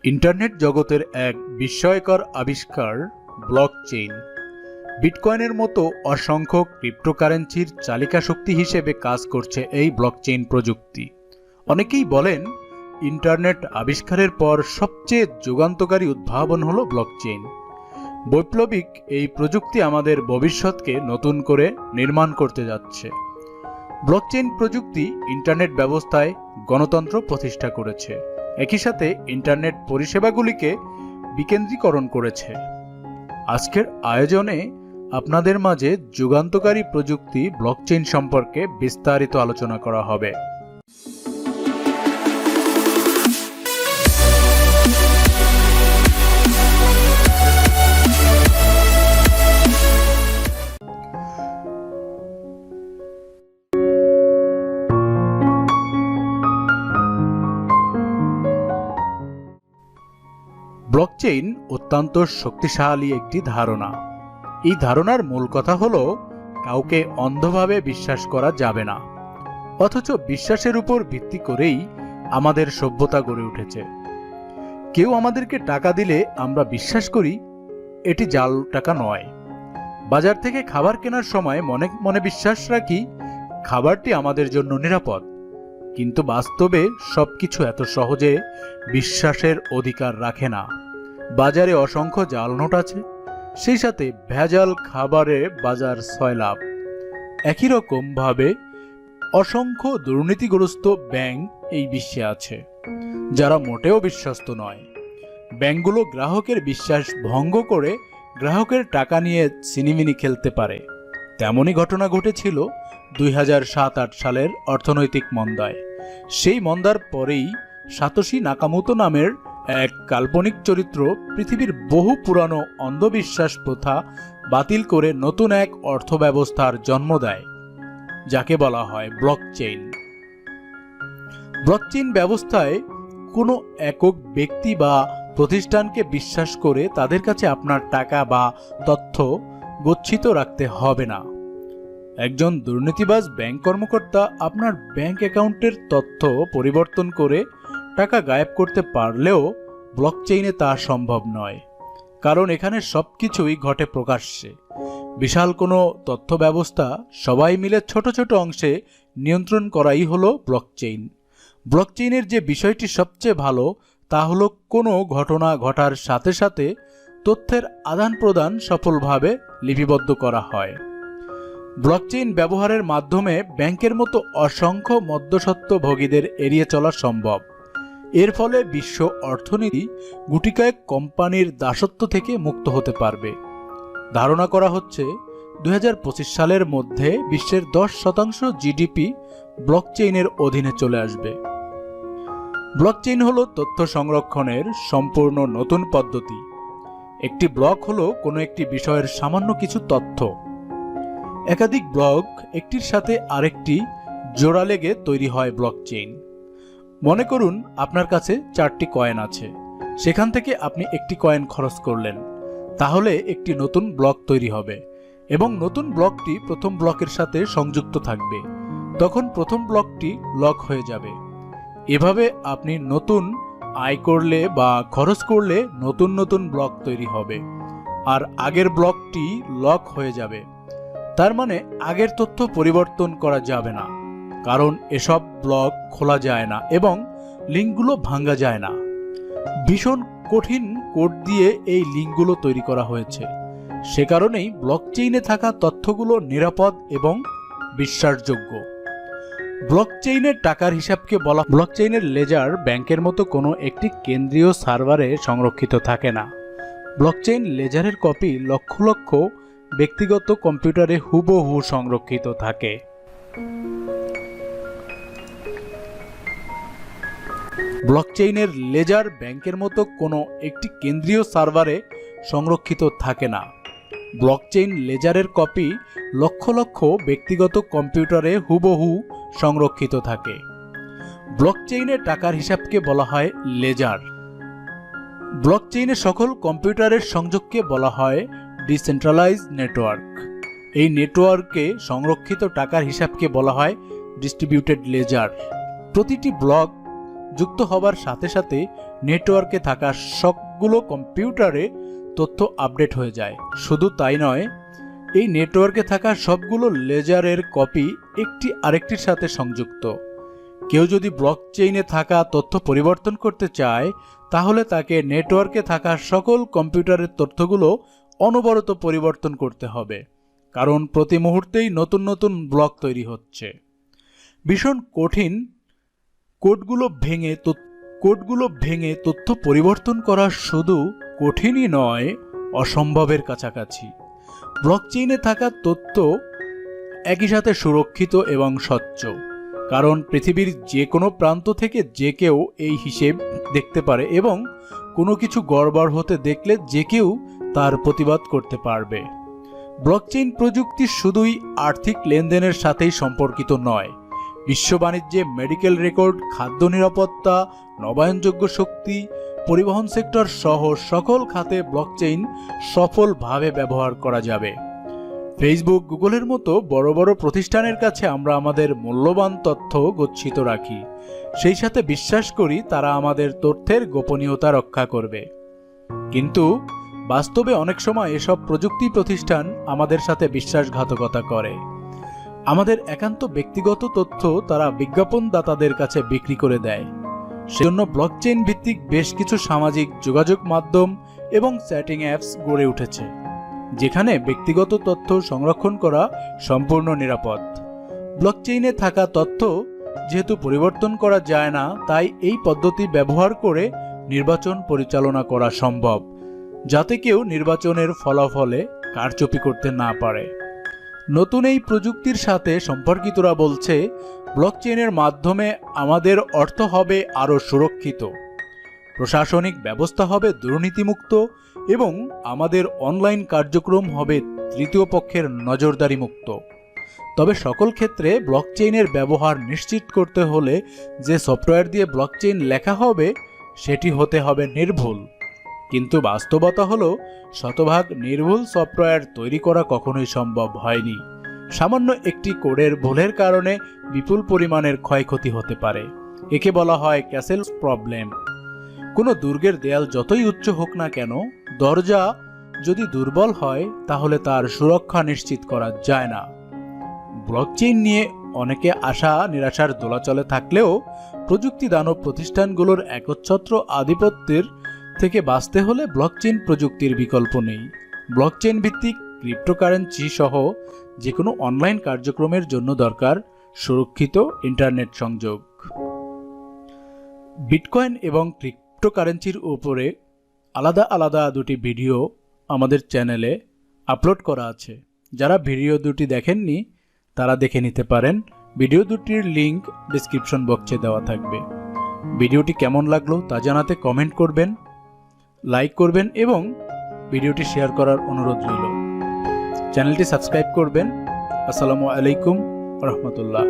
Internet জগতের এক বিস্ময়কর আবিষ্কার ব্লকচেইন। বিটকয়েনের মতো অসংখ্য ক্রিপ্টোকারেন্সির চালিকা শক্তি হিসেবে কাজ করছে এই ব্লকচেইন প্রযুক্তি। অনেকেই বলেন ইন্টারনেট আবিষ্কারের পর সবচেয়ে যুগান্তকারী উদ্ভাবন হলো ব্লকচেইন। বৈপ্লবিক এই প্রযুক্তি আমাদের ভবিষ্যৎকে নতুন করে নির্মাণ করতে যাচ্ছে। ব্লকচেইন প্রযুক্তি ইন্টারনেট ব্যবস্থায় গণতন্ত্র প্রতিষ্ঠা করেছে, একই সাথে ইন্টারনেট পরিষেবাগুলিকে বিকেন্দ্রীকরণ করেছে। আজকের আয়োজনে আপনাদের মাঝে যুগান্তকারী প্রযুক্তি ব্লকচেইন সম্পর্কে বিস্তারিত আলোচনা করা হবে। ব্লকচেইন অত্যন্ত শক্তিশালী একটি ধারণা। এই ধারণার মূল কথা হলো কাউকে অন্ধভাবে বিশ্বাস করা যাবে না, অথচ বিশ্বাসের উপর ভিত্তি করেই আমাদের সভ্যতা গড়ে উঠেছে। কেউ আমাদেরকে টাকা দিলে আমরা বিশ্বাস করি এটি জাল টাকা নয়। বাজার থেকে খাবার কেনার সময় মনে মনে বিশ্বাস রাখি খাবারটি আমাদের জন্য নিরাপদ, কিন্তু বাস্তবে সবকিছু এত সহজে বিশ্বাসের অধিকার রাখে না। বাজারে অসংখ্য জাল নোট আছে, সেই সাথে ভেজাল খাবারে বাজার সয়লাভ। একই রকম ভাবে অসংখ্য দুর্নীতিগ্রস্ত ব্যাংক এই বিশ্বে আছে, যারা মোটেও বিশ্বস্ত নয়। ব্যাংকগুলো গ্রাহকের বিশ্বাস ভঙ্গ করে গ্রাহকের টাকা নিয়ে সিনিমিনি খেলতে পারে। তেমনই ঘটনা ঘটেছিল 2007-08 সালের অর্থনৈতিক মন্দায়। সেই মন্দার পরেই সাতোশি নাকামোতো নামের এক কাল্পনিক চরিত্র পৃথিবীর বহু পুরানো অন্ধবিশ্বাস প্রথা বাতিল করে নতুন এক অর্থব্যবস্থার জন্ম দেয়, যাকে বলা হয় ব্লকচেইন। ব্লকচেইন ব্যবস্থায় কোনো একক ব্যক্তি বা প্রতিষ্ঠানকে বিশ্বাস করে তাদের কাছে আপনার টাকা বা তথ্য গচ্ছিত রাখতে হবে না। একজন দুর্নীতিবাজ ব্যাংক কর্মকর্তা আপনার ব্যাংক অ্যাকাউন্টের তথ্য পরিবর্তন করে টাকা গায়েব করতে পারলেও ব্লকচেইনে তা সম্ভব নয়, কারণ এখানে সবকিছুই ঘটে প্রকাশ্যে। বিশাল কোনো তথ্য ব্যবস্থা সবাই মিলে ছোট ছোট অংশে নিয়ন্ত্রণ করাই হলো ব্লকচেইন। ব্লকচেইনের যে বিষয়টি সবচেয়ে ভালো তা হলো কোনো ঘটনা ঘটার সাথে সাথে তথ্যের আদান প্রদান সফলভাবে লিপিবদ্ধ করা হয়। ব্লকচেইন ব্যবহারের মাধ্যমে ব্যাংকের মতো অসংখ্য মধ্যস্বত্বভোগীদের এড়িয়ে চলা সম্ভব। এর ফলে বিশ্ব অর্থনীতি গুটিকয়েক কোম্পানির দাসত্ব থেকে মুক্ত হতে পারবে। ধারণা করা হচ্ছে 2025 সালের মধ্যে বিশ্বের 10% জিডিপি ব্লকচেইনের অধীনে চলে আসবে। ব্লকচেইন হলো তথ্য সংরক্ষণের সম্পূর্ণ নতুন পদ্ধতি। একটি ব্লক হলো কোনো একটি বিষয়ের সামান্য কিছু তথ্য। একাধিক ব্লক একটির সাথে আরেকটি জোড়া লেগে তৈরি হয় ব্লকচেইন। মনে করুন আপনার কাছে 4টি কয়েন আছে, সেখান থেকে আপনি একটি কয়েন খরচ করলেন, তাহলে একটি নতুন ব্লক তৈরি হবে এবং নতুন ব্লকটি প্রথম ব্লকের সাথে সংযুক্ত থাকবে। তখন প্রথম ব্লকটি লক হয়ে যাবে। এভাবে আপনি নতুন আয় করলে বা খরচ করলে নতুন নতুন ব্লক তৈরি হবে, আর আগের ব্লকটি লক হয়ে যাবে। তার মানে আগের তথ্য পরিবর্তন করা যাবে না, কারণ এসব ব্লক খোলা যায় না এবং লিঙ্কগুলো ভাঙা যায় না। ভীষণ কঠিন কোড দিয়ে এই লিঙ্কগুলো তৈরি করা হয়েছে। সে কারণেই ব্লকচেইনে থাকা তথ্যগুলো নিরাপদ এবং বিশ্বাসযোগ্য। ব্লকচেইনের টাকার হিসাবকে বলা ব্লকচেইনের লেজার ব্যাংকের মতো কোনো একটি কেন্দ্রীয় সার্ভারে সংরক্ষিত থাকে না। ব্লকচেইন লেজারের কপি লক্ষ লক্ষ ব্যক্তিগত কম্পিউটারে হুবহু সংরক্ষিত থাকে। ব্লকচেইনের লেজার ব্যাংকের মতো কোনো একটি কেন্দ্রীয় সার্ভারে সংরক্ষিত থাকে না। ব্লকচেইন লেজারের কপি লক্ষ লক্ষ ব্যক্তিগত কম্পিউটারে হুবহু সংরক্ষিত থাকে। ব্লকচেইনে টাকার হিসাবকে বলা হয় লেজার। ব্লকচেইনে সকল কম্পিউটারের সংযোগকে বলা হয় ডিসেন্ট্রালাইজ নেটওয়ার্ক। এই নেটওয়ার্কে সংরক্ষিত টাকার হিসাবকে বলা হয় ডিস্ট্রিবিউটেড লেজার। প্রতিটি ব্লক যুক্ত হবার সাথে সাথে নেটওয়ার্কে থাকা সবগুলো কম্পিউটারে তথ্য আপডেট হয়ে যায়। শুধু তাই নয়, এই নেটওয়ার্কে থাকা সবগুলো লেজারের কপি একটি আরেকটির সাথে সংযুক্ত। কেউ যদি ব্লকচেইনে থাকা তথ্য পরিবর্তন করতে চায়, তাহলে তাকে নেটওয়ার্কে থাকা সকল কম্পিউটারের তথ্যগুলো অনবরত পরিবর্তন করতে হবে, কারণ প্রতি মুহূর্তেই নতুন নতুন ব্লক তৈরি হচ্ছে। ভীষণ কঠিন কোডগুলো ভেঙে তথ্য পরিবর্তন করা শুধু কঠিনই নয়, অসম্ভবের কাছাকাছি। ব্লকচেইনে থাকা তথ্য একই সাথে সুরক্ষিত এবং স্বচ্ছ, কারণ পৃথিবীর যে কোনো প্রান্ত থেকে যে কেউ এই হিসেব দেখতে পারে এবং কোনো কিছু গড়বড় হতে দেখলে যে কেউ তার প্রতিবাদ করতে পারবে। ব্লকচেইন প্রযুক্তি শুধুই আর্থিক লেনদেনের সাথেই সম্পর্কিত নয়। বিশ্ব বাণিজ্যে, মেডিকেল রেকর্ড, খাদ্য নিরাপত্তা, নবায়নযোগ্য শক্তি, পরিবহন সেক্টর সহ সকল খাতে ব্লকচেইন সফলভাবে ব্যবহার করা যাবে। ফেসবুক, গুগলের মতো বড় বড় প্রতিষ্ঠানের কাছে আমরা আমাদের মূল্যবান তথ্য গচ্ছিত রাখি, সেই সাথে বিশ্বাস করি তারা আমাদের তথ্যের গোপনীয়তা রক্ষা করবে। কিন্তু বাস্তবে অনেক সময় এসব প্রযুক্তি প্রতিষ্ঠান আমাদের সাথে বিশ্বাসঘাতকতা করে। আমাদের একান্ত ব্যক্তিগত তথ্য তারা বিজ্ঞাপনদাতাদের কাছে বিক্রি করে দেয়। সেজন্য ব্লকচেইন ভিত্তিক বেশ কিছু সামাজিক যোগাযোগ মাধ্যম এবং চ্যাটিং অ্যাপস গড়ে উঠেছে, যেখানে ব্যক্তিগত তথ্য সংরক্ষণ করা সম্পূর্ণ নিরাপদ। ব্লকচেইনে থাকা তথ্য যেহেতু পরিবর্তন করা যায় না, তাই এই পদ্ধতি ব্যবহার করে নির্বাচন পরিচালনা করা সম্ভব, যাতে কেউ নির্বাচনের ফলাফলে কারচুপি করতে না পারে। নতুন এই প্রযুক্তির সাথে সম্পর্কিতরা বলছে, ব্লকচেইনের মাধ্যমে আমাদের অর্থ হবে আরও সুরক্ষিত, প্রশাসনিক ব্যবস্থা হবে দুর্নীতিমুক্ত এবং আমাদের অনলাইন কার্যক্রম হবে তৃতীয় পক্ষের নজরদারি মুক্ত। তবে সকল ক্ষেত্রে ব্লকচেইনের ব্যবহার নিশ্চিত করতে হলে যে সফটওয়্যার দিয়ে ব্লকচেইন লেখা হবে সেটি হতে হবে নির্ভুল। কিন্তু বাস্তবতা হলো, শতভাগ নির্ভুল সফটওয়্যার তৈরি করা কখনোই সম্ভব হয়নি। সামান্য একটি কোডের ভুলের কারণে বিপুল পরিমাণের ক্ষয়ক্ষতি হতে পারে। একে বলা হয় ক্যাসেল প্রবলেম। কোনো দুর্গের দেয়াল যতই উচ্চ হোক না কেন, দরজা যদি দুর্বল হয় তাহলে তার সুরক্ষা নিশ্চিত করা যায় না। ব্লকচেইন নিয়ে অনেকে আশা নিরাশার দোলাচলে থাকলেও প্রযুক্তি দানব প্রতিষ্ঠানগুলোর একচ্ছত্র আধিপত্যের থেকে বাঁচতে হলে ব্লকচেইন প্রযুক্তির বিকল্প নেই। ব্লকচেইন ভিত্তিক ক্রিপ্টোকারেন্সি সহ যে কোনো অনলাইন কার্যক্রমের জন্য দরকার সুরক্ষিত ইন্টারনেট সংযোগ। বিটকয়েন এবং ক্রিপ্টোকারেন্সির উপরে আলাদা আলাদা দুটি ভিডিও আমাদের চ্যানেলে আপলোড করা আছে। যারা ভিডিও দুটি দেখেননি তারা দেখে নিতে পারেন। ভিডিও দুটির লিংক ডেসক্রিপশন বক্সে দেওয়া থাকবে। ভিডিওটি কেমন লাগলো তা জানাতে কমেন্ট করবেন, লাইক করবেন এবং ভিডিওটি শেয়ার করার অনুরোধ রইল। চ্যানেলটি সাবস্ক্রাইব করবেন। আসসালামু আলাইকুম ওয়া রাহমাতুল্লাহ।